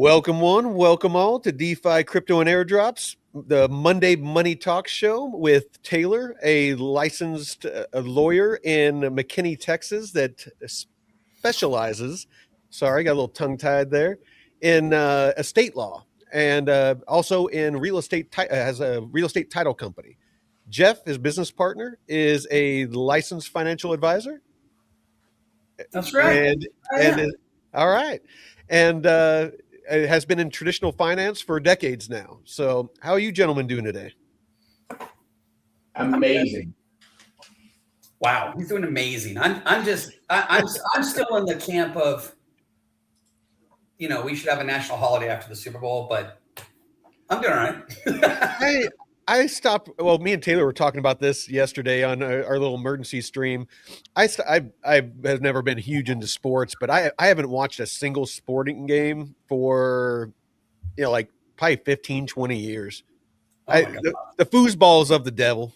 Welcome one, welcome all to DeFi Crypto and Airdrops, the Monday Money Talk Show with Taylor, a licensed lawyer in McKinney, Texas, that specializes. Sorry, got a little tongue tied there in estate law and also in real estate. Has a real estate title company. Jeff, his business partner, is a licensed financial advisor. That's right. And all right, and it has been in traditional finance for decades now. So, how are you gentlemen doing today? Amazing. Wow, he's doing amazing. I'm still in the camp of, we should have a national holiday after the Super Bowl, but I'm doing all right. I stopped. Well, me and Taylor were talking about this yesterday on our little emergency stream. I have never been huge into sports, but I haven't watched a single sporting game for, like probably 15, 20 years. The foosball is of the devil.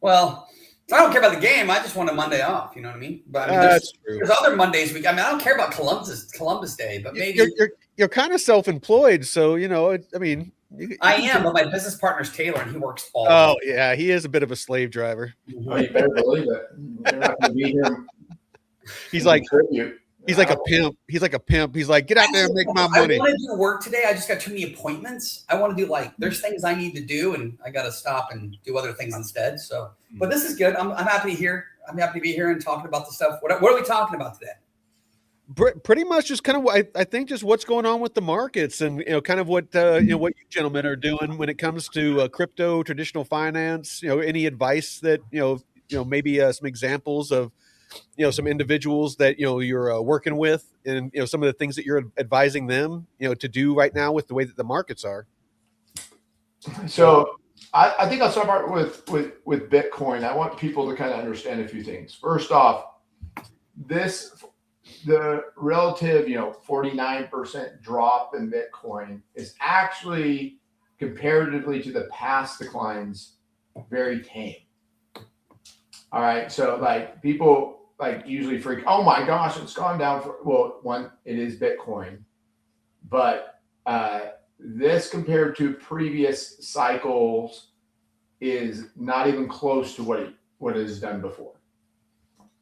Well, I don't care about the game. I just want a Monday off. You know what I mean? But that's true. There's other Mondays. I don't care about Columbus Day, but maybe you're kind of self-employed, so I am, but my business partner's Taylor, and he works all. Oh yeah, he is a bit of a slave driver. Oh, you better believe it. You're not going to be here. He's like a pimp. He's like a pimp. He's like, get out there and make my money. I want to do work today. I just got too many appointments. I want to do there's things I need to do, and I got to stop and do other things instead. So, but this is good. I'm happy to hear. I'm happy to be here and talking about the stuff. What are we talking about today? Pretty much just kind of I think just what's going on with the markets and kind of what what you gentlemen are doing when it comes to crypto, traditional finance. Any advice that maybe some examples of some individuals that you're working with, and some of the things that you're advising them to do right now with the way that the markets are. So I think I'll start with Bitcoin. I want people to kind of understand a few things. First off, the relative 49% drop in Bitcoin is actually, comparatively to the past declines, very tame. All right, so people usually freak, oh my gosh, it's gone down one, it is Bitcoin, but this compared to previous cycles is not even close to what it has done before,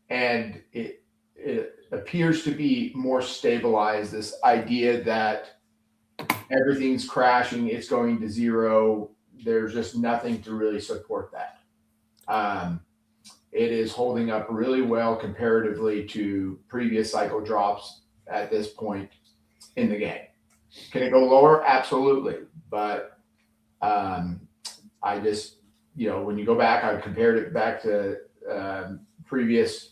and it appears to be more stabilized. This idea that everything's crashing, it's going to zero, there's just nothing to really support that. It is holding up really well comparatively to previous cycle drops at this point in the game. Can it go lower? Absolutely. But I just, when you go back, I compared it back to previous,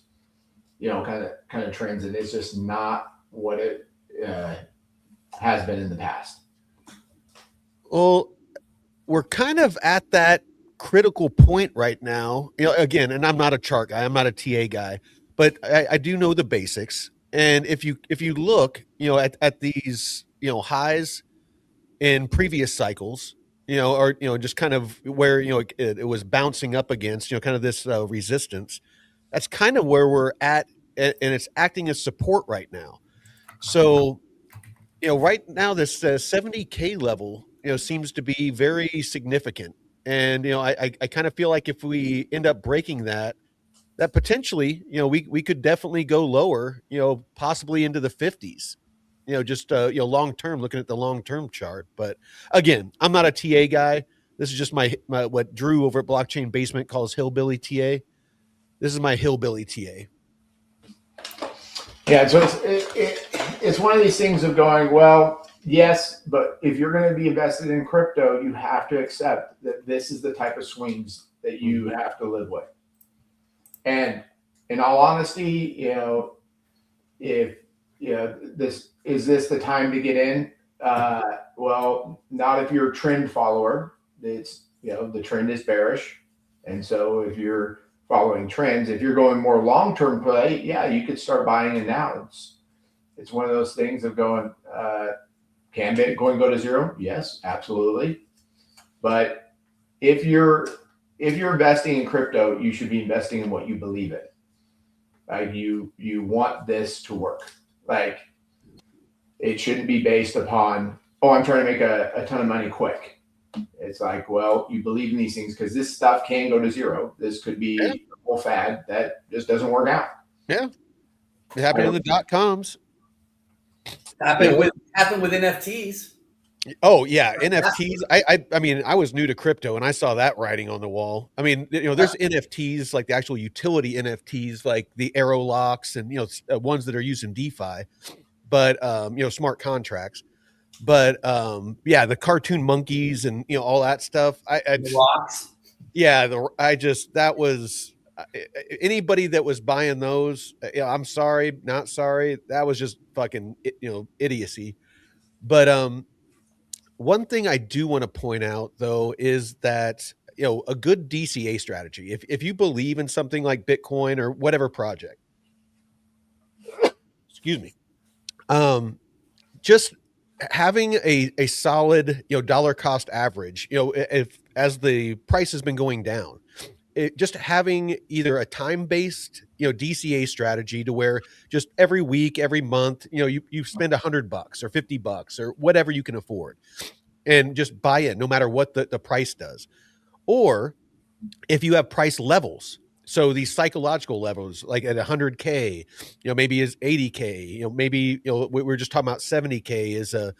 kind of trends, and it's just not what it has been in the past. Well, we're kind of at that critical point right now, again, and I'm not a chart guy, I'm not a TA guy, but I do know the basics. And if you look, at these, highs in previous cycles, or, just kind of where, it was bouncing up against, kind of this resistance, that's kind of where we're at, and it's acting as support right now. So, right now this 70K level, seems to be very significant. And, I kind of feel like if we end up breaking that potentially, we could definitely go lower, possibly into the 50s, just, long-term, looking at the long-term chart. But again, I'm not a TA guy. This is just my what Drew over at Blockchain Basement calls hillbilly TA. This is my hillbilly TA. Yeah. So it's one of these things of going, well, yes, but if you're going to be invested in crypto, you have to accept that this is the type of swings that you have to live with. And in all honesty, if this is the time to get in, well, not if you're a trend follower. It's the trend is bearish, and so if you're following trends, if you're going more long-term play, yeah, you could start buying it now. It's one of those things of going. Can Bitcoin go to zero? Yes, absolutely. But if you're investing in crypto, you should be investing in what you believe in. You want this to work. It shouldn't be based upon, oh, I'm trying to make a ton of money quick. It's like, well, you believe in these things because this stuff can go to zero. This could be a whole fad that just doesn't work out. Yeah. It happened in the .coms. Happened with NFTs. Oh yeah, NFTs. I mean, I was new to crypto and I saw that writing on the wall. I mean, there's NFTs, like the actual utility NFTs, like the arrow locks and ones that are used in DeFi, but smart contracts. But yeah, the cartoon monkeys and all that stuff. The rocks. Yeah, that was anybody that was buying those. I'm sorry, not sorry. That was just fucking idiocy. But one thing I do want to point out though is that a good DCA strategy. If you believe in something like Bitcoin or whatever project, excuse me, just having a solid dollar cost average, if as the price has been going down, just having either a time-based DCA strategy to where just every week, every month, you spend $100 or $50 or whatever you can afford and just buy it no matter what the price does. Or if you have price levels, so these psychological levels, like at 100K, maybe is 80K, maybe, we're just talking about 70K is a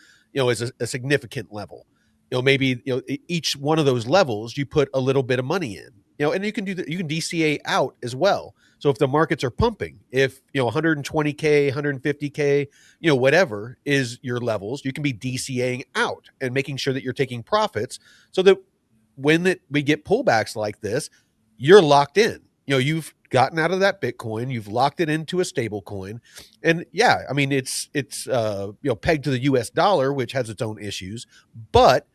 significant level. Maybe, each one of those levels, you put a little bit of money in, and you can you can DCA out as well. So if the markets are pumping, if, 120K, 150K, whatever is your levels, you can be DCAing out and making sure that you're taking profits so that when we get pullbacks like this, you're locked in. You've gotten out of that Bitcoin, you've locked it into a stable coin. And yeah, I mean, it's pegged to the US dollar, which has its own issues, but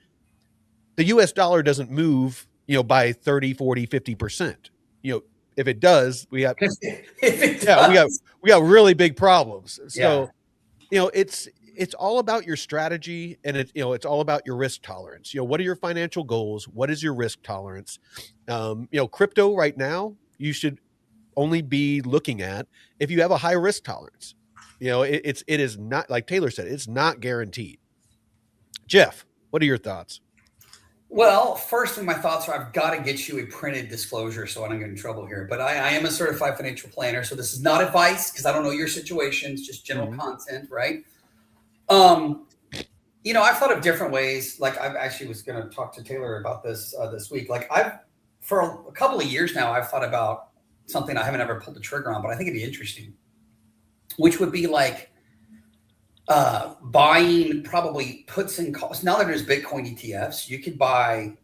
the US dollar doesn't move, by 30, 40, 50%. If it does, we got, we got really big problems. So, it's all about your strategy, and it's all about your risk tolerance. What are your financial goals? What is your risk tolerance? Crypto right now, you should only be looking at if you have a high risk tolerance. It is not, like Taylor said, it's not guaranteed. Jeff, what are your thoughts? Well, firstly, my thoughts are I've got to get you a printed disclosure so I don't get in trouble here. But I am a certified financial planner, so this is not advice because I don't know your situation. It's just general content, right? I've thought of different ways. Like I actually was going to talk to Taylor about this this week. Like for a couple of years now, I've thought about something I haven't ever pulled the trigger on, but I think it'd be interesting, which would be like buying probably puts and calls. Now that there's Bitcoin ETFs, you could buy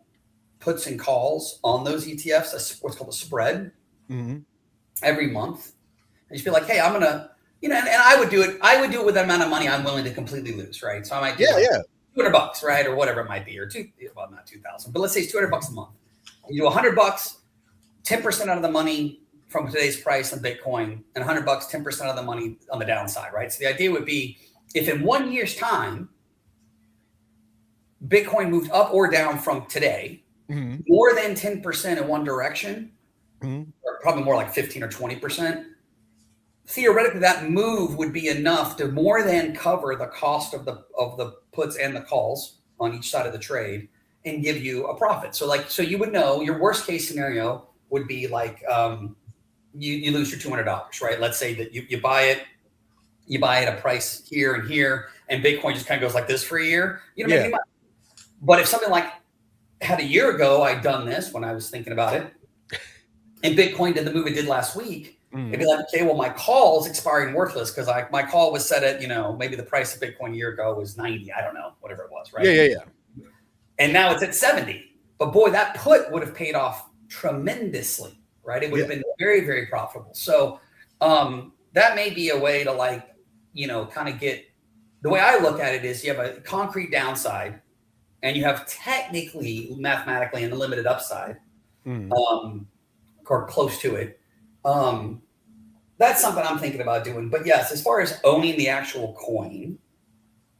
puts and calls on those ETFs, what's called a spread, every month. And just be like, hey, I'm going to, and I would do it. I would do it with the amount of money I'm willing to completely lose, right? So I might do $200, right? Or whatever it might be, or not 2,000, but let's say it's $200 a month. You do $100, 10% out of the money from today's price on Bitcoin, and $100, 10% of the money on the downside, right? So the idea would be if in 1 year's time, Bitcoin moved up or down from today, more than 10% in one direction, or probably more like 15 or 20%, theoretically that move would be enough to more than cover the cost of the puts and the calls on each side of the trade and give you a profit. So you would know your worst case scenario would be like you lose your $200, right? Let's say that you buy it at a price here and here, and Bitcoin just kind of goes like this for a year. Maybe you might. But if something like had a year ago, I'd done this when I was thinking about it, and Bitcoin did the move it did last week, it'd be like, okay, well, my call is expiring worthless because my call was set at, maybe the price of Bitcoin a year ago was 90. I don't know, whatever it was, right? Yeah. And now it's at 70. But boy, that put would have paid off tremendously, right? It would have been very, very profitable. So that may be a way to kind of get, the way I look at it is you have a concrete downside and you have technically, mathematically, an unlimited upside, or close to it. That's something I'm thinking about doing. But yes, as far as owning the actual coin,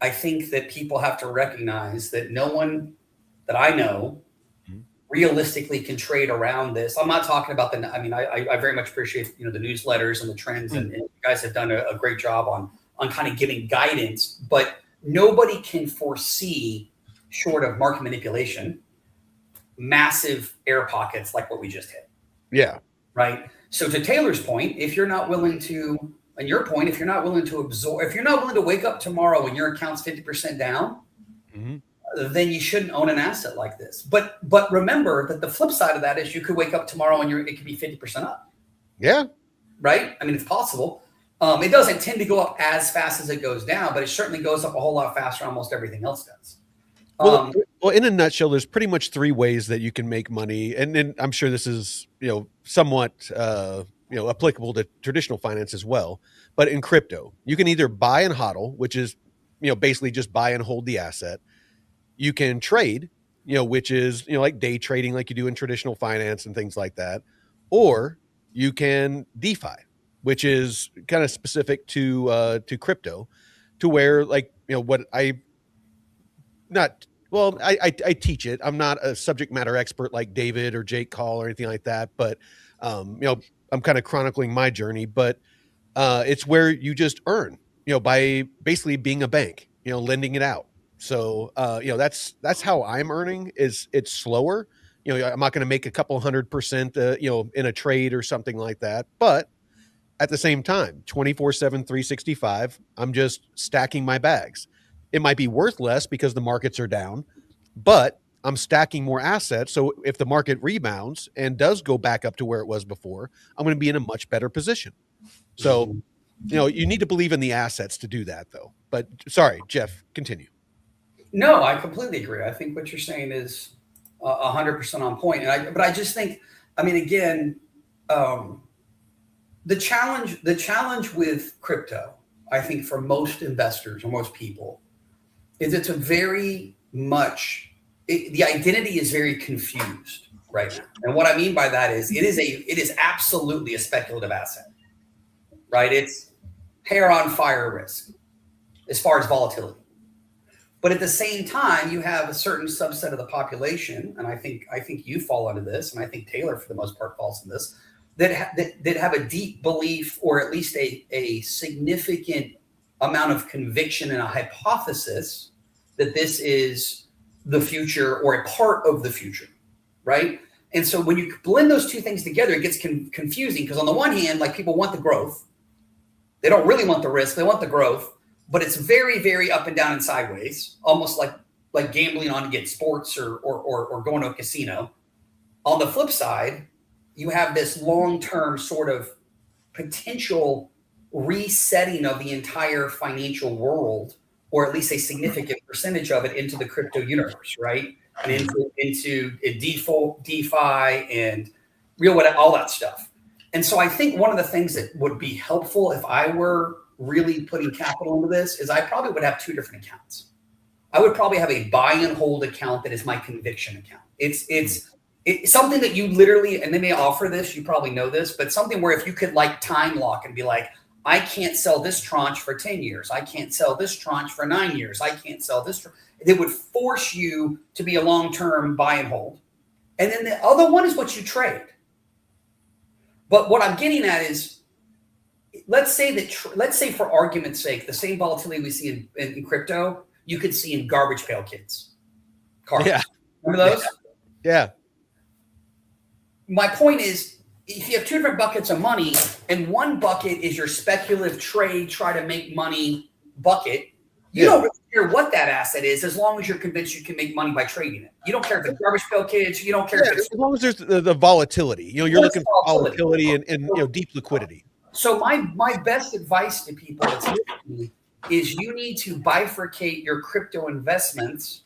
I think that people have to recognize that no one that I know realistically can trade around this. I'm not talking about I very much appreciate, the newsletters and the trends, and you guys have done a great job on kind of giving guidance, but nobody can foresee, short of market manipulation, massive air pockets like what we just hit. Yeah. Right. So to Taylor's point, if you're not willing to, and your point, if you're not willing to absorb, if you're not willing to wake up tomorrow when your account's 50% down, then you shouldn't own an asset like this. But remember that the flip side of that is you could wake up tomorrow and it could be 50% up. Yeah. Right. I mean, it's possible. It doesn't tend to go up as fast as it goes down, but it certainly goes up a whole lot faster. Almost everything else does. Well, in a nutshell, there's pretty much 3 ways that you can make money. And I'm sure this is, somewhat, applicable to traditional finance as well. But in crypto, you can either buy and hodl, which is, basically just buy and hold the asset. You can trade, which is, like day trading, like you do in traditional finance and things like that. Or you can DeFi, which is kind of specific to crypto, to where I teach it. I'm not a subject matter expert like David or Jake Call or anything like that, but I'm kind of chronicling my journey. But it's where you just earn, by basically being a bank, lending it out. So that's how I'm earning. Is it's slower. I'm not going to make a couple 100%, in a trade or something like that, but at the same time, 24/7, 365, I'm just stacking my bags. It might be worth less because the markets are down, but I'm stacking more assets. So if the market rebounds and does go back up to where it was before, I'm going to be in a much better position. So, you need to believe in the assets to do that, though. But sorry, Jeff, continue. No, I completely agree. I think what you're saying is 100% on point. But I just think, again, the challenge with crypto, I think for most investors or most people, is it's a very much, the identity is very confused right now. And what I mean by that is it is absolutely a speculative asset, right? It's hair on fire risk as far as volatility. But at the same time, you have a certain subset of the population, and I think you fall into this, and I think Taylor, for the most part, falls in this, that have a deep belief, or at least a significant amount of conviction and a hypothesis that this is the future or a part of the future, right? And so when you blend those two things together, it gets confusing, because on the one hand, like, people want the growth. They don't really want the risk. They want the growth, but it's very, very up and down and sideways, almost like gambling on to get sports or going to a casino. On the flip side, you have this long-term sort of potential resetting of the entire financial world, or at least a significant percentage of it, into the crypto universe, right? And into DeFi and all that stuff. And so I think one of the things that would be helpful if I were really putting capital into this is I probably would have 2 different accounts. I would probably have a buy and hold account that is my conviction account. It's something that you literally, and they may offer this, you probably know this, but something where if you could like time lock and be like, I can't sell this tranche for 10 years. I can't sell this tranche for 9 years. I can't sell this. It would force you to be a long-term buy and hold. And then the other one is what you trade. But what I'm getting at is, let's say for argument's sake, the same volatility we see in crypto, you could see in garbage pail kids. Cards. Yeah. Remember those? Yeah. My point is, if you have 2 different buckets of money, and one bucket is your speculative trade, try to make money bucket, you don't really care what that asset is, as long as you're convinced you can make money by trading it. You don't care if it's garbage pail kids. You don't care if it's, as long as there's the volatility. You're looking for volatility and deep liquidity. So my best advice to people that's listening is you need to bifurcate your crypto investments.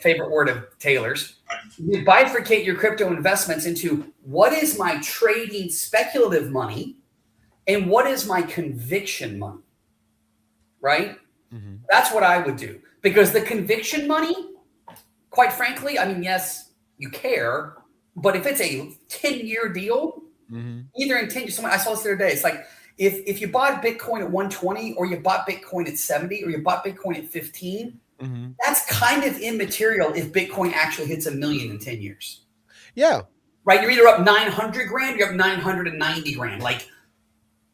Favorite word of Taylor's. You bifurcate your crypto investments into what is my trading speculative money and what is my conviction money, right? Mm-hmm. That's what I would do, because the conviction money, quite frankly, yes, you care, but if it's a 10-year deal, mm-hmm. either in 10 years, I saw this the other day, it's like if you bought Bitcoin at 120 or you bought Bitcoin at 70 or you bought Bitcoin at 15, mm-hmm. that's kind of immaterial if Bitcoin actually hits $1 million in 10 years. Yeah. Right? You're either up 900 grand or you're up 990 grand. Like,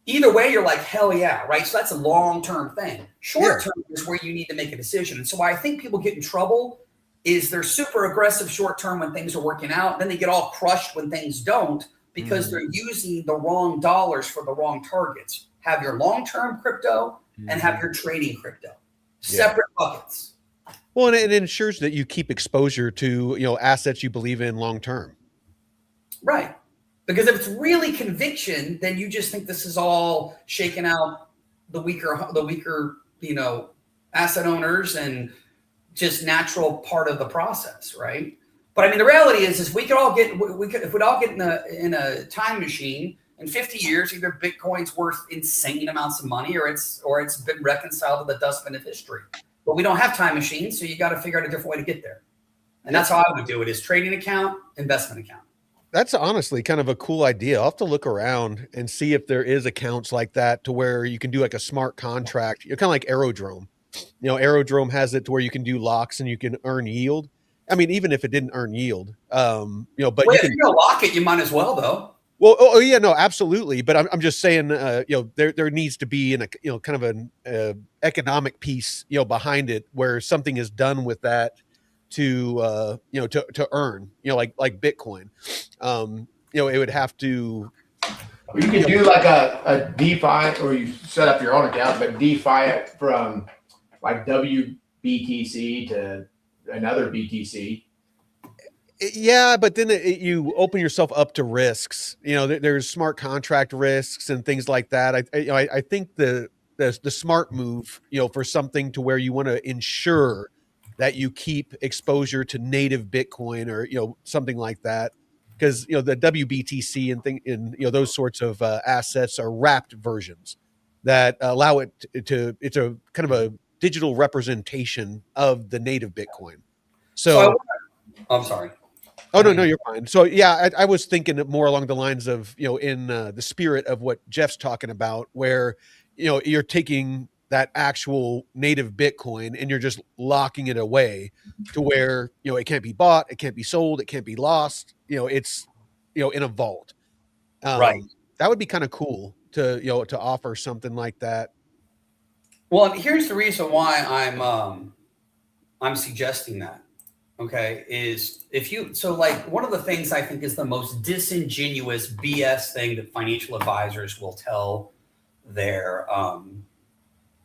either way, you're like, hell yeah, right? So that's a long-term thing. Short-term is where you need to make a decision. And so why I think people get in trouble is they're super aggressive short-term when things are working out. Then they get all crushed when things don't because they're using the wrong dollars for the wrong targets. Have your long-term crypto and have your trading crypto. Separate buckets. Well, and it ensures that you keep exposure to, assets you believe in long-term. Right. Because if it's really conviction, then you just think this is all shaking out the weaker, asset owners and just natural part of the process, right? But I mean, the reality is we could all get if we'd all get in a time machine in 50 years, either Bitcoin's worth insane amounts of money or it's been reconciled to the dustbin of history. But we don't have time machines, so you got to figure out a different way to get there. And that's how I would do it: is trading account, investment account. That's honestly kind of a cool idea. I'll have to look around and see if there is accounts like that to where you can do like a smart contract. You're kind of like Aerodrome. Aerodrome has it to where you can do locks and you can earn yield. I mean, even if it didn't earn yield, but well, if you're gonna lock it, you might as well though. Well, yeah, no, absolutely. But I'm just saying, there needs to be kind of an economic piece, behind it where something is done with that to earn, like Bitcoin. It would have to. Or you can do like a DeFi, or you set up your own account, but DeFi it from like WBTC to another BTC. Yeah, but then you open yourself up to risks. There's smart contract risks and things like that. I think the smart move, for something to where you want to ensure that you keep exposure to native Bitcoin or something like that, because the WBTC and those sorts of assets are wrapped versions that allow it to it's a kind of a digital representation of the native Bitcoin. So I'm sorry. Oh, no, you're fine. So yeah, I was thinking more along the lines of, in the spirit of what Jeff's talking about, where, you're taking that actual native Bitcoin and you're just locking it away to where, it can't be bought, it can't be sold, it can't be lost. It's, in a vault. Right. That would be kind of cool to offer something like that. Well, here's the reason why I'm suggesting that. Okay, is one of the things I think is the most disingenuous BS thing that financial advisors will tell their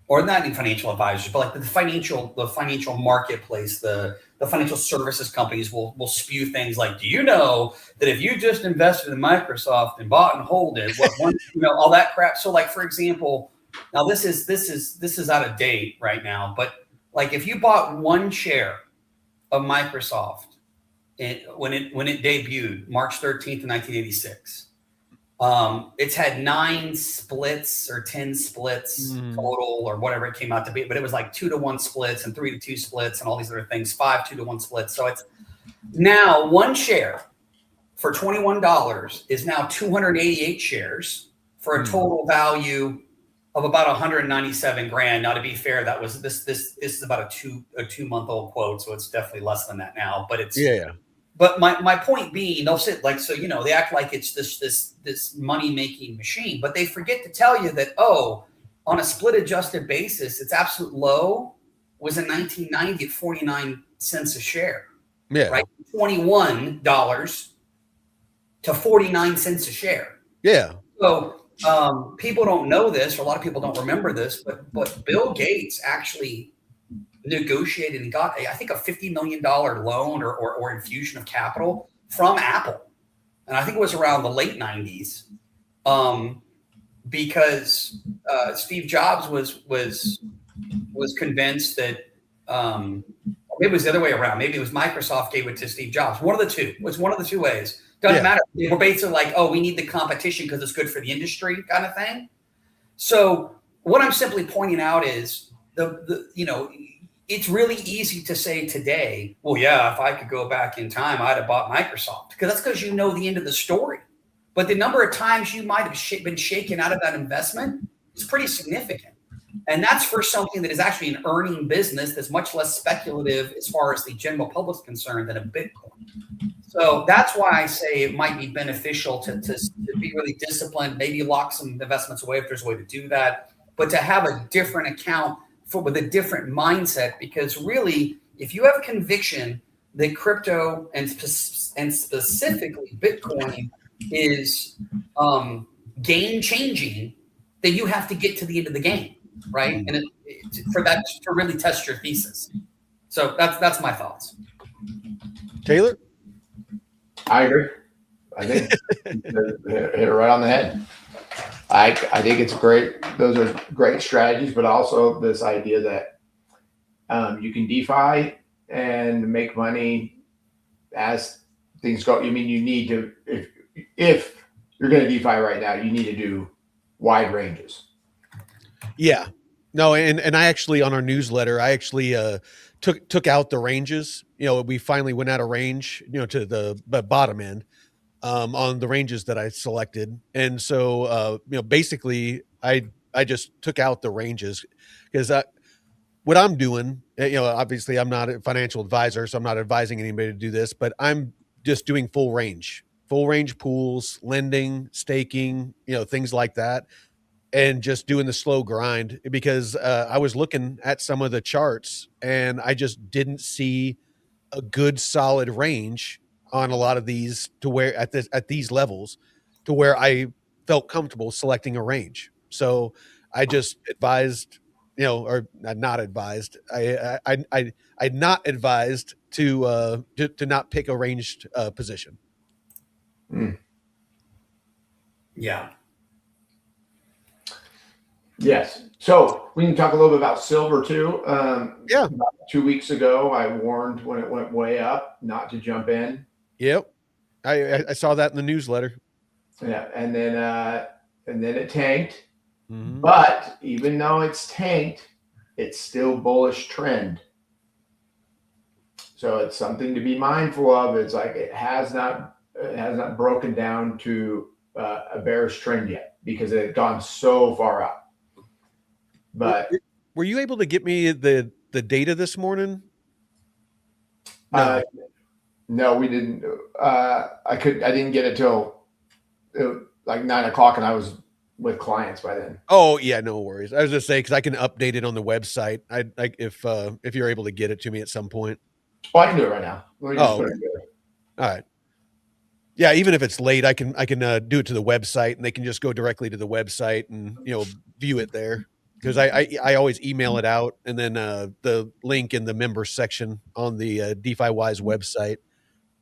or not even financial advisors, but like the financial marketplace, the financial services companies will spew things like, do you know that if you just invested in Microsoft and bought and hold it, all that crap. So like, for example, now this is out of date right now, but like if you bought one share of Microsoft when it debuted March 13th, 1986. It's had 9 splits or 10 splits total or whatever it came out to be, but it was like 2-to-1 splits and 3-to-2 splits and all these other things, 5 2-to-1 splits. So it's now one share for $21 is now 288 shares for a total value of about 197 grand. Now, to be fair, that was this is about a 2-month-old quote, so it's definitely less than that now. But it's But my point being, they'll sit like, so they act like it's this money making machine, but they forget to tell you that on a split adjusted basis, its absolute low was in 1990 at 49 cents a share. Yeah, right, $21 to 49 cents a share. Yeah. So. People don't know this, or a lot of people don't remember this, but Bill Gates actually negotiated and got, I think, a $50 million loan or infusion of capital from Apple. And I think it was around the late 90s because Steve Jobs was convinced that maybe it was the other way around. Maybe it was Microsoft gave it to Steve Jobs. One of the two. It was one of the two ways. Doesn't matter. We're basically like, we need the competition because it's good for the industry kind of thing. So what I'm simply pointing out is it's really easy to say today, well, yeah, if I could go back in time, I'd have bought Microsoft, because that's because the end of the story. But the number of times you might have been shaken out of that investment is pretty significant. And that's for something that is actually an earning business that's much less speculative as far as the general public's concerned than a Bitcoin. So that's why I say it might be beneficial to be really disciplined, maybe lock some investments away if there's a way to do that, but to have a different account with a different mindset, because really, if you have a conviction that crypto and specifically Bitcoin is game changing, then you have to get to the end of the game, right? And for that to really test your thesis. So that's my thoughts. Taylor? I agree. I think hit it right on the head. I think it's great. Those are great strategies, but also this idea that you can DeFi and make money as things go. I mean, you need to, if you're going to DeFi right now, you need to do wide ranges. Yeah. No, and I actually, on our newsletter, I actually took out the ranges. We finally went out of range, to the bottom end on the ranges that I selected. And so, basically I just took out the ranges because what I'm doing, obviously I'm not a financial advisor, so I'm not advising anybody to do this, but I'm just doing full range pools, lending, staking, things like that. And just doing the slow grind because I was looking at some of the charts and I just didn't see a good solid range on a lot of these to where at these levels to where I felt comfortable selecting a range. So I just advised, or not advised. I not advised to not pick a ranged position. Yeah. Yes. So we can talk a little bit about silver too. Yeah. About 2 weeks ago, I warned when it went way up not to jump in. Yep. I saw that in the newsletter. Yeah, and then it tanked. Mm-hmm. But even though it's tanked, it's still bullish trend. So it's something to be mindful of. It's like it has not broken down to a bearish trend yet because it had gone so far up. But were you able to get me the data this morning? No, no, we didn't. I didn't get it till like 9 o'clock, and I was with clients by then. Oh yeah, no worries. I was just saying because I can update it on the website. If you're able to get it to me at some point. Oh, I can do it right now. Let me just put it together. All right. Yeah, even if it's late, I can do it to the website, and they can just go directly to the website and view it there. Because I always email it out, and then the link in the members section on the DeFi Wize website,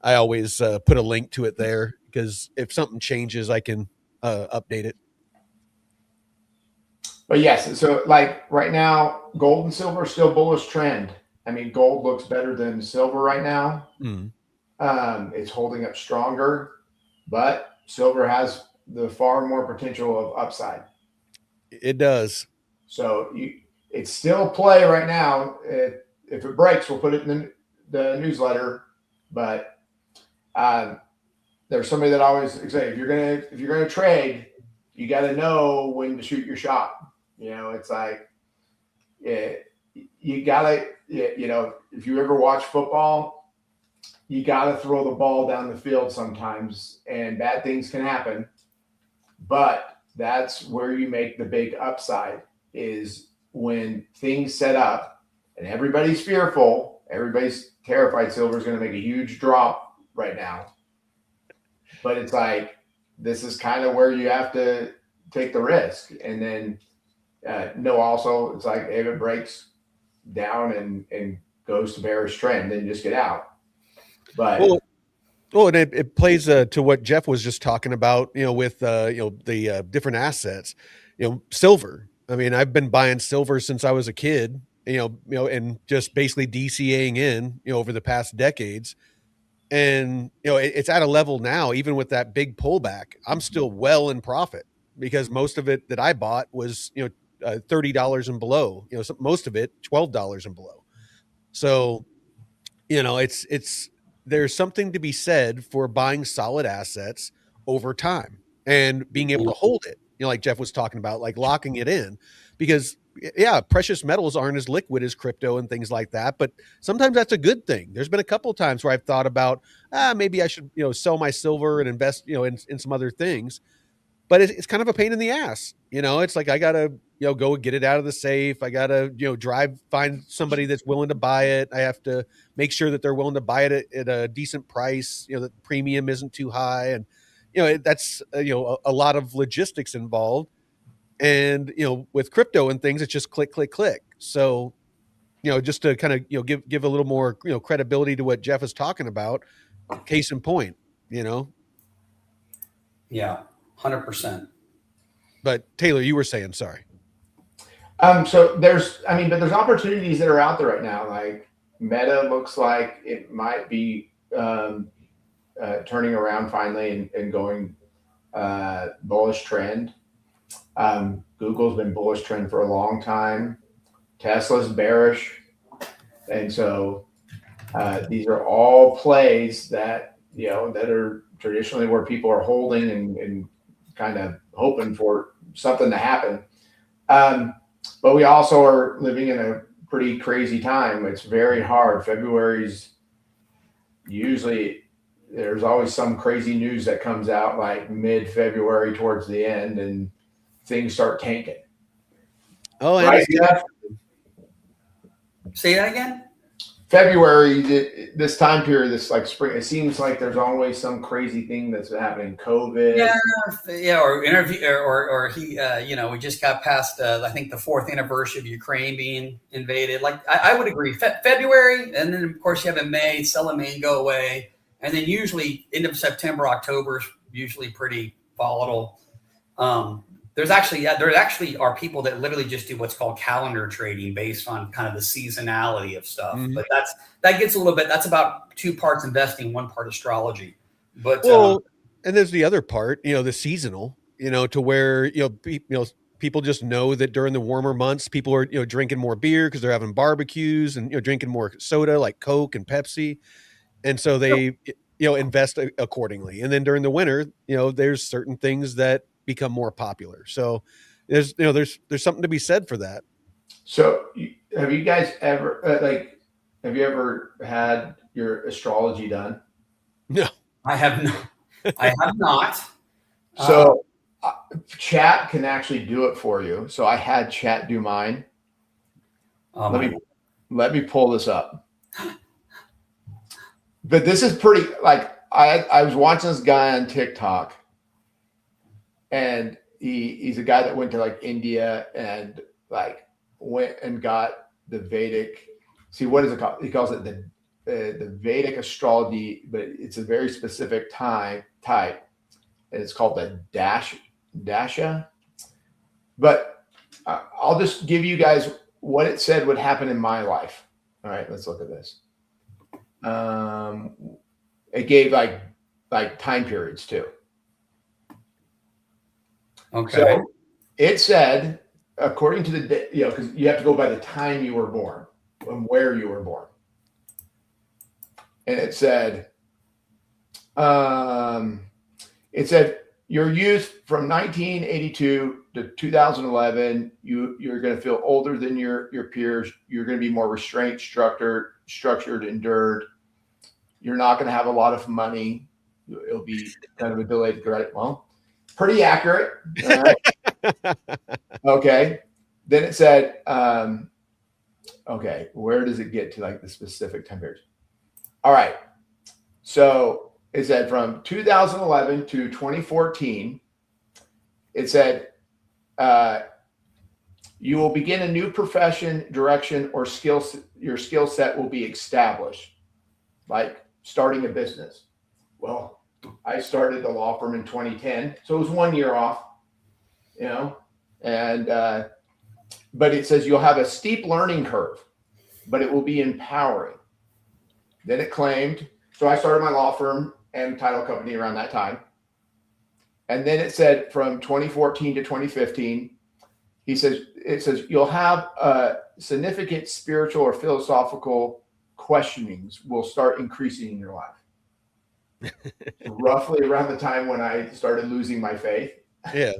I always put a link to it there because if something changes, I can update it. But yes, so like right now, gold and silver are still bullish trend. I mean, gold looks better than silver right now. Mm. It's holding up stronger, but silver has the far more potential of upside. It does. So it's still play right now. If it breaks, we'll put it in the newsletter. But there's somebody that always say if you're gonna trade, you got to know when to shoot your shot. It's like you gotta if you ever watch football, you gotta throw the ball down the field sometimes, and bad things can happen. But that's where you make the big upside. Is when things set up and everybody's fearful, everybody's terrified silver's going to make a huge drop right now. But it's like, this is kind of where you have to take the risk. And then also it's like if it breaks down and goes to bearish trend, then just get out. But and it plays to what Jeff was just talking about, with the different assets, silver. I mean, I've been buying silver since I was a kid, and just basically DCAing in, over the past decades. And, it's at a level now, even with that big pullback, I'm still well in profit because most of it that I bought was, $30 and below, most of it $12 and below. So, there's something to be said for buying solid assets over time and being able to hold it. Like Jeff was talking about, like locking it in, because yeah, precious metals aren't as liquid as crypto and things like that, but sometimes that's a good thing. There's been a couple of times where I've thought about, maybe I should, sell my silver and invest, in some other things. But it's kind of a pain in the ass. It's like I gotta, go get it out of the safe. I gotta, find somebody that's willing to buy it. I have to make sure that they're willing to buy it at a decent price. That the premium isn't too high, and that's a lot of logistics involved. And with crypto and things, it's just click, click, click. So just to kind of give a little more credibility to what Jeff is talking about. Case in point, Yeah, 100%. But Taylor, you were saying, sorry. So there's opportunities that are out there right now. Like Meta looks like it might be turning around finally and going bullish trend. Google's been bullish trend for a long time. Tesla's bearish. And so these are all plays that, that are traditionally where people are holding and kind of hoping for something to happen. But we also are living in a pretty crazy time. It's very hard. February's usually, there's always some crazy news that comes out like mid-February towards the end, and things start tanking. Oh, right, Jeff? Say that again? February, this time period, this like spring, it seems like there's always some crazy thing that's happening. COVID. Yeah, or interview, or he, we just got past, I think the 4th anniversary of Ukraine being invaded. Like I would agree, February, and then of course you have in May, sell in May, go away, and then usually end of September, October is usually pretty volatile. There actually are people that literally just do what's called calendar trading based on kind of the seasonality of stuff. Mm-hmm. But that gets a little bit, that's about 2 parts investing, 1 part astrology. But and there's the other part, the seasonal, to where, people just know that during the warmer months, people are, drinking more beer because they're having barbecues and, drinking more soda like Coke and Pepsi. And so they, invest accordingly. And then during the winter, there's certain things that become more popular. So there's something to be said for that. So have you guys ever have you ever had your astrology done? No, I have not. I have not. So chat can actually do it for you. So I had chat do mine. Let me pull this up. But this is pretty, like, I was watching this guy on TikTok, and he's a guy that went to like India and like went and got the Vedic. See, what is it called? He calls it the Vedic astrology, but it's a very specific type, and it's called the Dasha. But I'll just give you guys what it said would happen in my life. All right, let's look at this. It gave like time periods too. Okay. So it said, according to the, because you have to go by the time you were born and where you were born. And it said your youth from 1982 to 2011, you're going to feel older than your peers. You're going to be more restrained, structured, endured. You're not going to have a lot of money. It'll be kind of a delayed credit. Well, pretty accurate. All right. Okay. Then it said, okay, where does it get to like the specific time periods? All right. So it said from 2011 to 2014, it said, you will begin a new profession, direction, or your skill set will be established, like starting a business. Well, I started the law firm in 2010, so it was 1 year off, and but it says you'll have a steep learning curve, but it will be empowering. Then it claimed, so I started my law firm and title company around that time. And then it said from 2014 to 2015, it says you'll have significant spiritual or philosophical questionings will start increasing in your life. Roughly around the time when I started losing my faith. Yeah.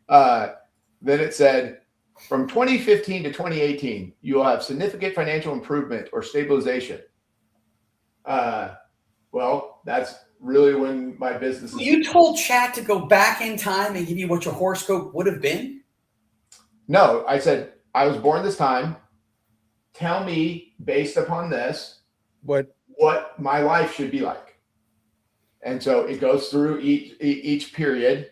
Then it said From 2015 to 2018, you will have significant financial improvement or stabilization. Well, that's really when my business is. You told chat to go back in time and give you what your horoscope would have been? No, I said, I was born this time. Tell me, based upon this, what my life should be like. And so it goes through each period,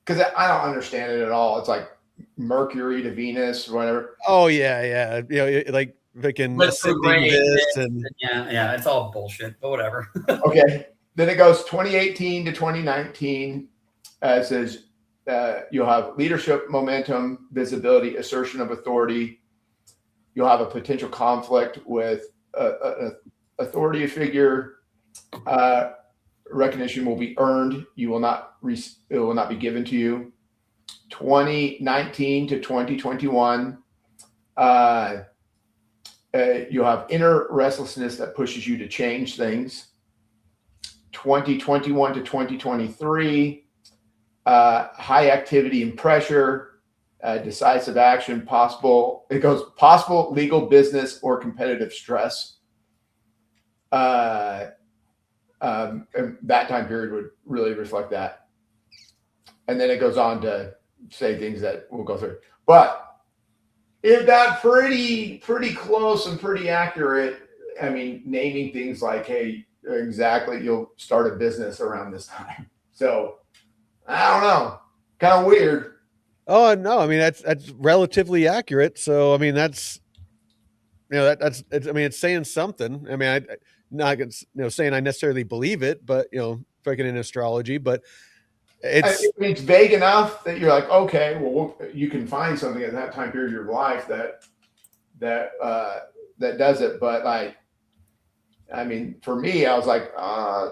because I don't understand it at all. It's like Mercury to Venus, or whatever. Oh yeah. You know, like freaking ascending this and yeah, it's all bullshit, but whatever. Okay. Then it goes 2018 to 2019. It says you'll have leadership, momentum, visibility, assertion of authority. You'll have a potential conflict with an authority figure. Recognition will be earned. It will not be given to you. 2019 to 2021. You'll have inner restlessness that pushes you to change things. 2021 to 2023, high activity and pressure, decisive action, possible legal, business, or competitive stress. And that time period would really reflect that. And then it goes on to say things that we'll go through. But it got pretty close and pretty accurate. I mean, naming things like, hey, exactly, you'll start a business around this time. So I don't know, kind of weird. Oh no, I mean that's relatively accurate. So I mean that's I mean it's saying something. I mean I not saying I necessarily believe it, but freaking in astrology, but it's vague enough that you're like, okay, well you can find something at that time period of your life that does it. But like, I mean, for me, I was like,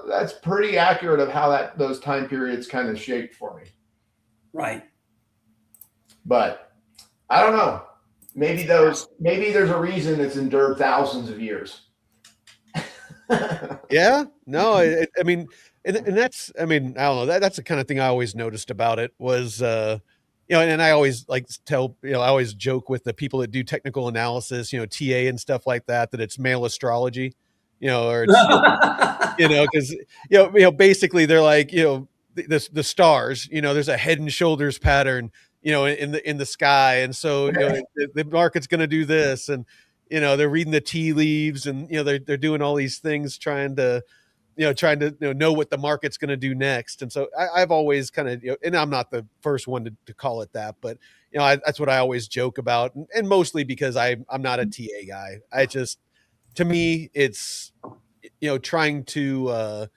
that's pretty accurate of how those time periods kind of shaped for me. Right. But I don't know. Maybe there's a reason it's endured thousands of years. Yeah. No, I mean, and that's, I mean, I don't know. That's the kind of thing I always noticed about it was, and I always like tell, I always joke with the people that do technical analysis, TA and stuff like that it's male astrology. Or it's, because, basically they're like, the stars, there's a head and shoulders pattern, in the sky. And so, the market's going to do this, and, they're reading the tea leaves, and, they're doing all these things trying to know what the market's going to do next. And so I've always kind of, and I'm not the first one to call it that, but, that's what I always joke about. And mostly because I'm not a TA guy. To me, it's, trying to,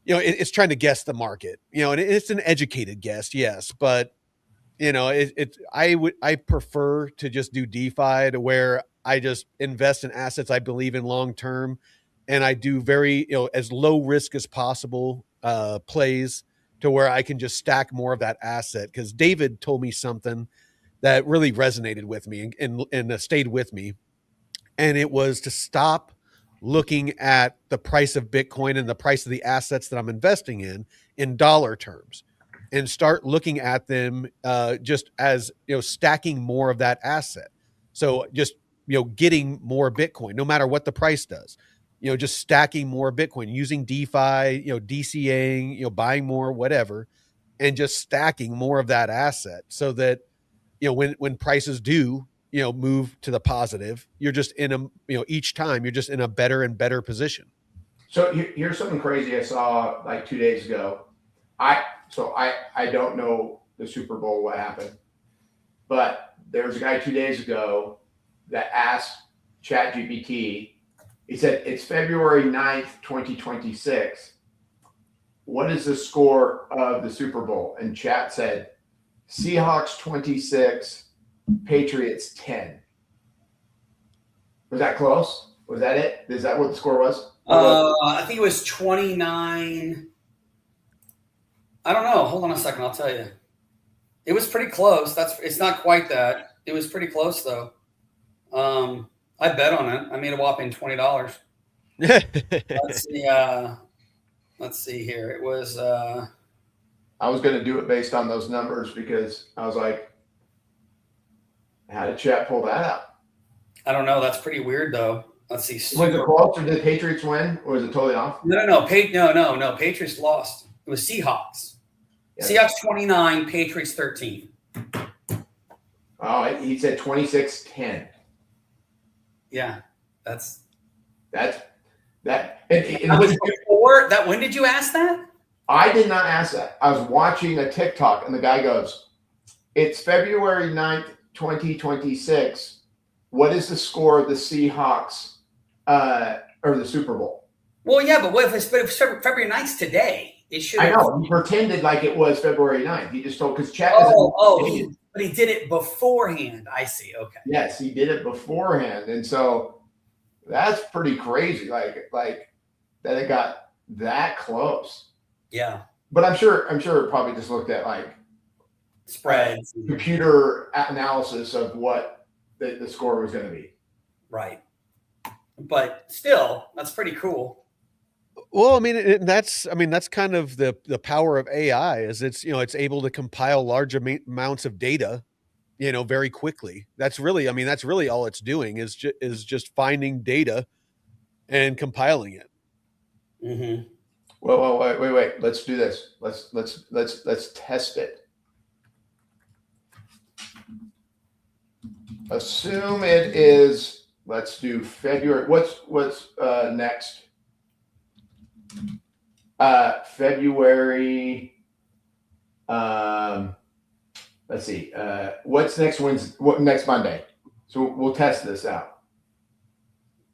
it's trying to guess the market, and it's an educated guess. Yes. But, I prefer to just do DeFi, to where I just invest in assets I believe in long-term. And I do very, as low risk as possible, plays, to where I can just stack more of that asset. Cause David told me something that really resonated with me and stayed with me. And it was to stop looking at the price of Bitcoin and the price of the assets that I'm investing in dollar terms, and start looking at them just as, stacking more of that asset. So just, getting more Bitcoin, no matter what the price does, just stacking more Bitcoin, using DeFi, DCAing, buying more, whatever, and just stacking more of that asset, so that, when prices do, move to the positive, you're just in a, each time you're just in a better and better position. So here's something crazy I saw like 2 days ago. I don't know the Super Bowl, what happened, but there was a guy 2 days ago that asked ChatGPT. He said, it's February 9th, 2026. What is the score of the Super Bowl? And Chat said, Seahawks 26, Patriots 10. Was that close? Was that it? Is that what the score was? I think it was 29. I don't know. Hold on a second. I'll tell you. It was pretty close. It's not quite that. It was pretty close though. I bet on it. I made a whopping $20. Let's see here. It was. I was going to do it based on those numbers, because I was like, How did Chat pull that out? I don't know. That's pretty weird, though. Let's see. Was it close, or did the Patriots win, or was it totally off? No. Patriots lost. It was Seahawks. Yeah. Seahawks 29, Patriots 13. Oh, he said 26-10. Yeah, that's. And that was before that. When did you ask that? I did not ask that. I was watching a TikTok, and the guy goes, "It's February 9th, 2026. What is the score of the Seahawks or the Super Bowl?" Well, yeah, but what if it's February 9th today? It should. I know. He pretended like it was February 9th. He just told, because Chat. But he did it beforehand. I see. Okay. Yes, he did it beforehand, and so that's pretty crazy. Like that it got that close. Yeah. But I'm sure it probably just looked at like spreads, computer analysis of what the score was going to be. Right. But still, that's pretty cool. Well, I mean, that's kind of the power of AI is it's able to compile large amounts of data, very quickly. That's really all it's doing is just finding data and compiling it. Mm-hmm. Well, wait. Let's do this. Let's test it. Assume it is. Let's do February. What's next? February. Let's see. What's next Wednesday? What next Monday? So we'll test this out.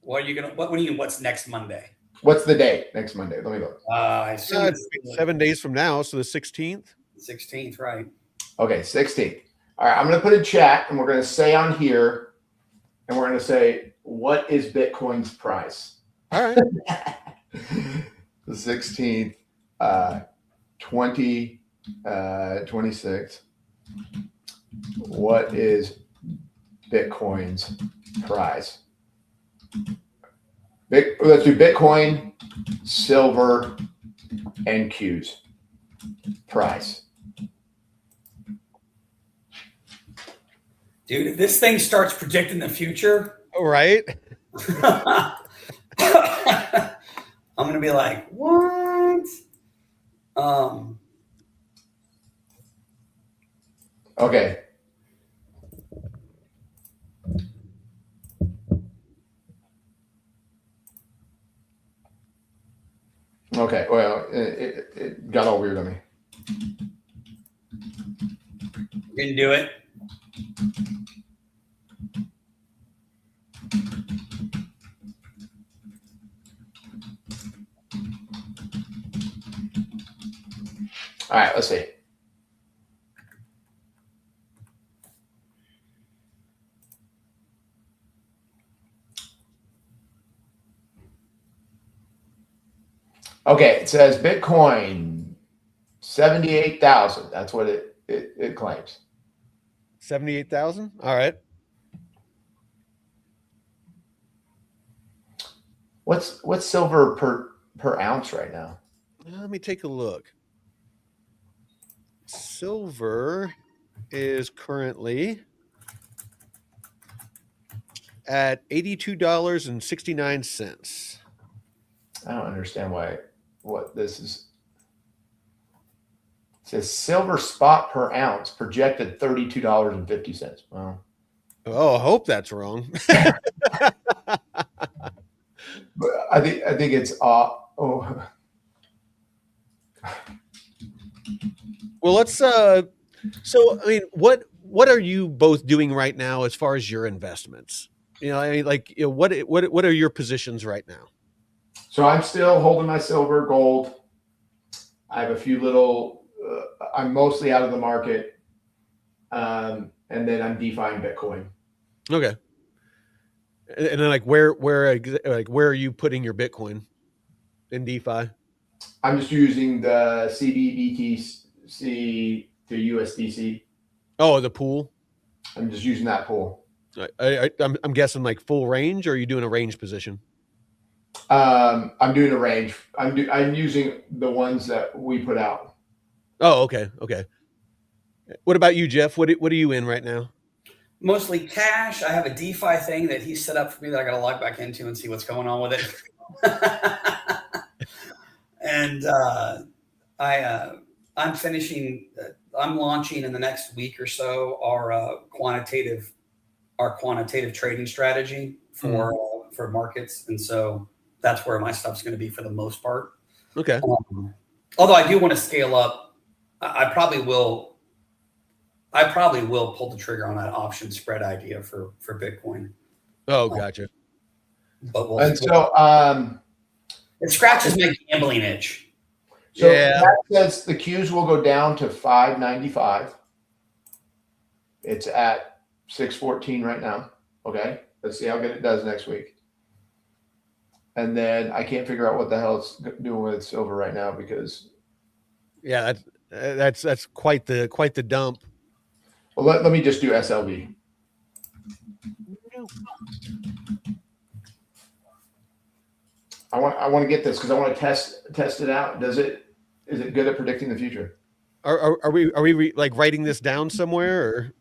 What are you gonna? What do you mean? What's next Monday? What's the date next Monday? Let me look. I assume it's 7 days from now, so the 16th. 16th, right? Okay, 16th. All right, I'm going to put in chat, and we're going to say on here, and we're going to say, what is Bitcoin's price? All right. The 16th, 2026. What is Bitcoin's price? Let's do Bitcoin, silver, and Q's price. Dude, if this thing starts predicting the future, right? I'm gonna be like, what? Okay. Okay, well, it got all weird on me. You can do it. All right, let's see. Okay, it says Bitcoin 78,000. That's what it claims. 78,000. All right. What's silver per ounce right now? Let me take a look. Silver is currently at $82.69. I don't understand what this is. It says silver spot per ounce projected $32.50. Wow. Oh, I hope that's wrong. But I think it's oh. Well, let's so I mean, what are you both doing right now as far as your investments? What are your positions right now? So I'm still holding my silver, gold. I have a few little. I'm mostly out of the market, and then I'm DeFiing Bitcoin. Okay. And then, where are you putting your Bitcoin in DeFi? I'm just using the CBBTC to USDC. Oh, the pool. I'm just using that pool. I'm guessing full range, or are you doing a range position? I'm doing a range. I'm using the ones that we put out. Oh, okay. What about you, Jeff? What are you in right now? Mostly cash. I have a DeFi thing that he set up for me that I got to log back into and see what's going on with it. And I'm finishing. I'm launching in the next week or so our quantitative trading strategy for markets, and so that's where my stuff's going to be for the most part. Okay. Although I do want to scale up, I probably will pull the trigger on that option spread idea for Bitcoin. Oh, gotcha. But we'll. And so, it scratches my gambling itch. So Yeah. that says the Qs will go down to 595. It's at 614 right now. Okay. Let's see how good it does next week. And then I can't figure out what the hell it's doing with silver right now because. Yeah, that's quite the dump. Well, let me just do SLV. I want to get this because I want to test it out. Is it good at predicting the future? Are we like writing this down somewhere? Or?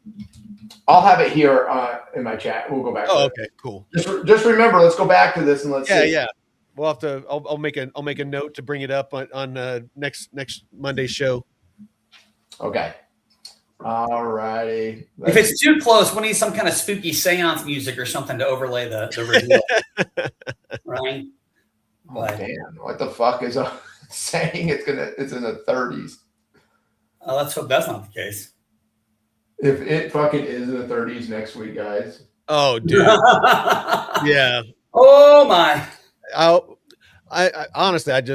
I'll have it here in my chat. We'll go back. Oh, okay, cool. Just remember, let's go back to this and let's see. Yeah. We'll have to. I'll make a note to bring it up on next Monday's show. Okay. All righty. If it's too close, we need some kind of spooky seance music or something to overlay the reveal. Right? Oh, damn! What the fuck is saying? It's in the 30s. Let's hope that's not the case. If it fucking is in the 30s next week, guys. Oh, dude. Yeah. Oh my. I honestly, I'd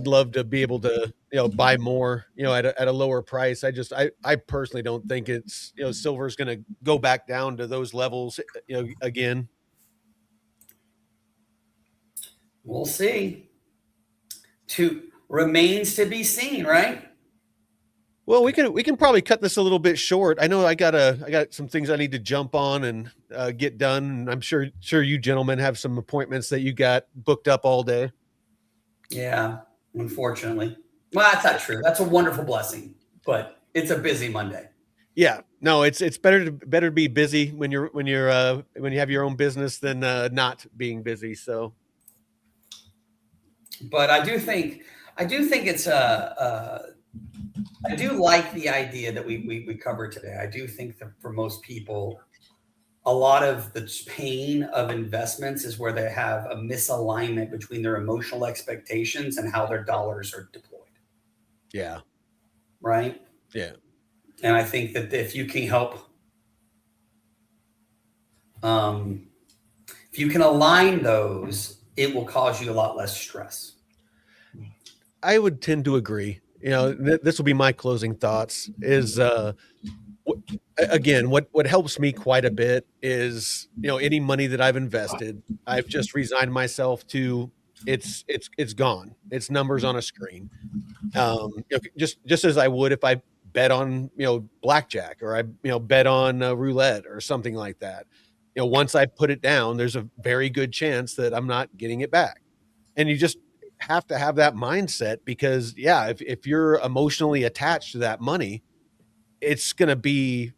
love to be able to, buy more, at a lower price. I personally don't think it's, silver's going to go back down to those levels, again. We'll see. Remains to be seen, right? Well, we can probably cut this a little bit short. I know I got some things I need to jump on and get done. And I'm sure you gentlemen have some appointments that you got booked up all day. Yeah, unfortunately. Well, that's not true. That's a wonderful blessing, but it's a busy Monday. Yeah, no, it's better to be busy when you have your own business than not being busy. So, but I do think it's I do like the idea that we covered today. I do think that for most people, a lot of the pain of investments is where they have a misalignment between their emotional expectations and how their dollars are deployed. Yeah. Right? Yeah. And I think that if you can help, if you can align those, it will cause you a lot less stress. I would tend to agree. This will be my closing thoughts is, again, what helps me quite a bit is, any money that I've invested, I've just resigned myself to it's gone. It's numbers on a screen. Just as I would if I bet on, blackjack or I, bet on roulette or something like that. Once I put it down, there's a very good chance that I'm not getting it back. And you just have to have that mindset because if you're emotionally attached to that money, it's going to be,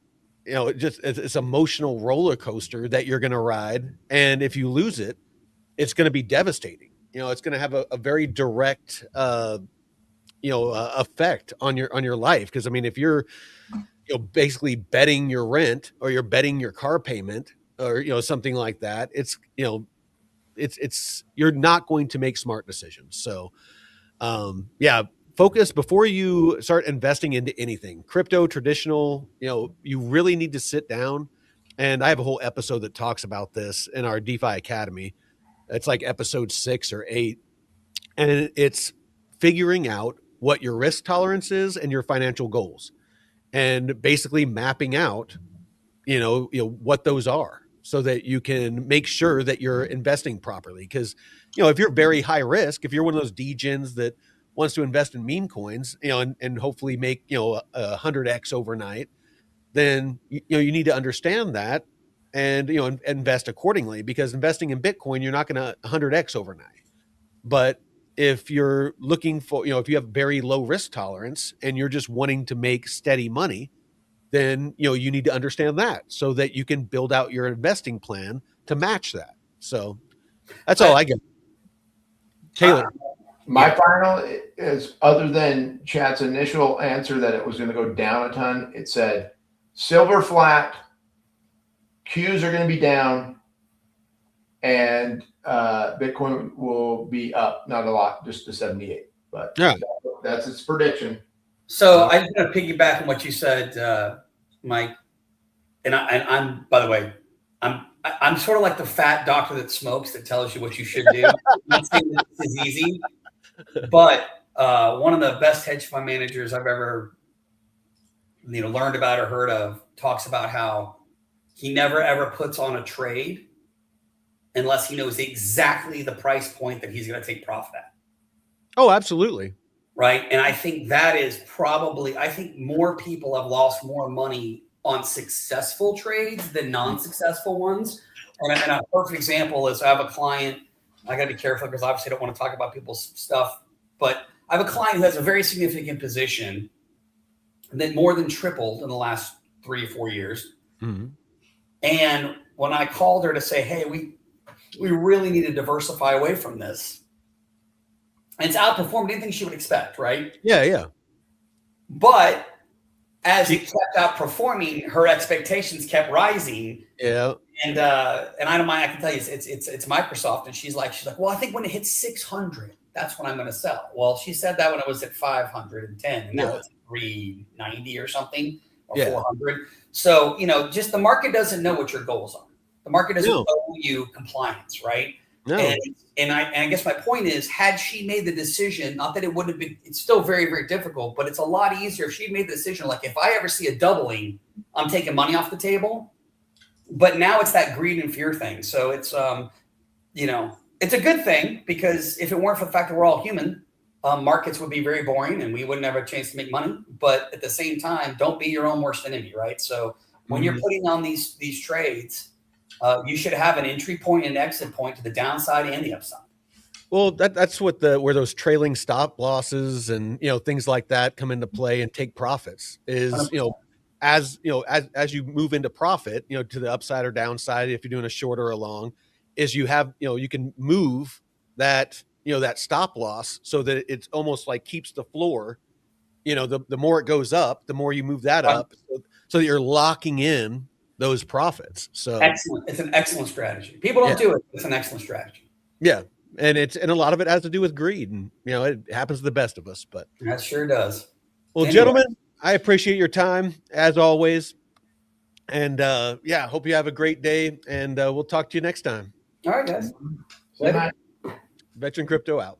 it's emotional roller coaster that you're going to ride. And if you lose it, it's going to be devastating. It's going to have a very direct, effect on your life. Cause I mean, if you're, basically betting your rent or you're betting your car payment or, something like that, it's you're not going to make smart decisions. So, focus before you start investing into anything crypto, traditional, you really need to sit down. And I have a whole episode that talks about this in our DeFi Academy. It's like episode 6 or 8. And it's figuring out what your risk tolerance is and your financial goals and basically mapping out, what those are, so that you can make sure that you're investing properly. Because, if you're very high risk, if you're one of those degens that wants to invest in meme coins, and hopefully make, 100x overnight, then, you need to understand that and, invest accordingly, because investing in Bitcoin, you're not going to 100x overnight. But if you're looking for, if you have very low risk tolerance and you're just wanting to make steady money, then you need to understand that so that you can build out your investing plan to match that. So that's all I get. Taylor. My final is, other than Chad's initial answer that it was going to go down a ton, it said silver flat, Qs are going to be down, and Bitcoin will be up, not a lot, just to 78. But yeah, that's its prediction. So I just want to piggyback on what you said, Mike. And I'm, by the way, I'm sort of like the fat doctor that smokes that tells you what you should do. I'm not saying that this is easy, but one of the best hedge fund managers I've ever learned about or heard of talks about how he never ever puts on a trade unless he knows exactly the price point that he's going to take profit at. Oh, absolutely. Right. And I think that is probably, I think more people have lost more money on successful trades than non-successful ones. And a perfect example is I have a client, I got to be careful because obviously I don't want to talk about people's stuff, but I have a client who has a very significant position that more than tripled in the last 3 or 4 years. Mm-hmm. And when I called her to say, hey, we really need to diversify away from this, and it's outperformed anything she would expect, right? Yeah. But as it kept outperforming, her expectations kept rising. Yeah. And I don't mind, I can tell you, it's Microsoft, and she's like, well, I think when it hits 600, that's when I'm going to sell. Well, she said that when it was at 510, and now it's 390 or something, or 400. So just the market doesn't know what your goals are. The market doesn't owe you compliance, right? No. And I guess my point is, had she made the decision, not that it wouldn't have been, it's still very, very difficult, but it's a lot easier if she made the decision, like if I ever see a doubling, I'm taking money off the table. But now it's that greed and fear thing. So it's, it's a good thing, because if it weren't for the fact that we're all human, markets would be very boring and we wouldn't have a chance to make money. But at the same time, don't be your own worst enemy, right? So when you're putting on these trades, you should have an entry point and exit point to the downside and the upside. Well, that's what where those trailing stop losses and things like that come into play and take profits is 100%. As you move into profit, to the upside or downside, if you're doing a short or a long, is you have you can move that that stop loss so that it's almost like keeps the floor. The more it goes up, the more you move that up, so that you're locking in those profits. So excellent. It's an excellent strategy. People don't do it. It's an excellent strategy. Yeah. And a lot of it has to do with greed, and it happens to the best of us, but that sure does. Well, gentlemen, I appreciate your time as always. And hope you have a great day, and we'll talk to you next time. All right, guys. Later. Veteran Crypto out.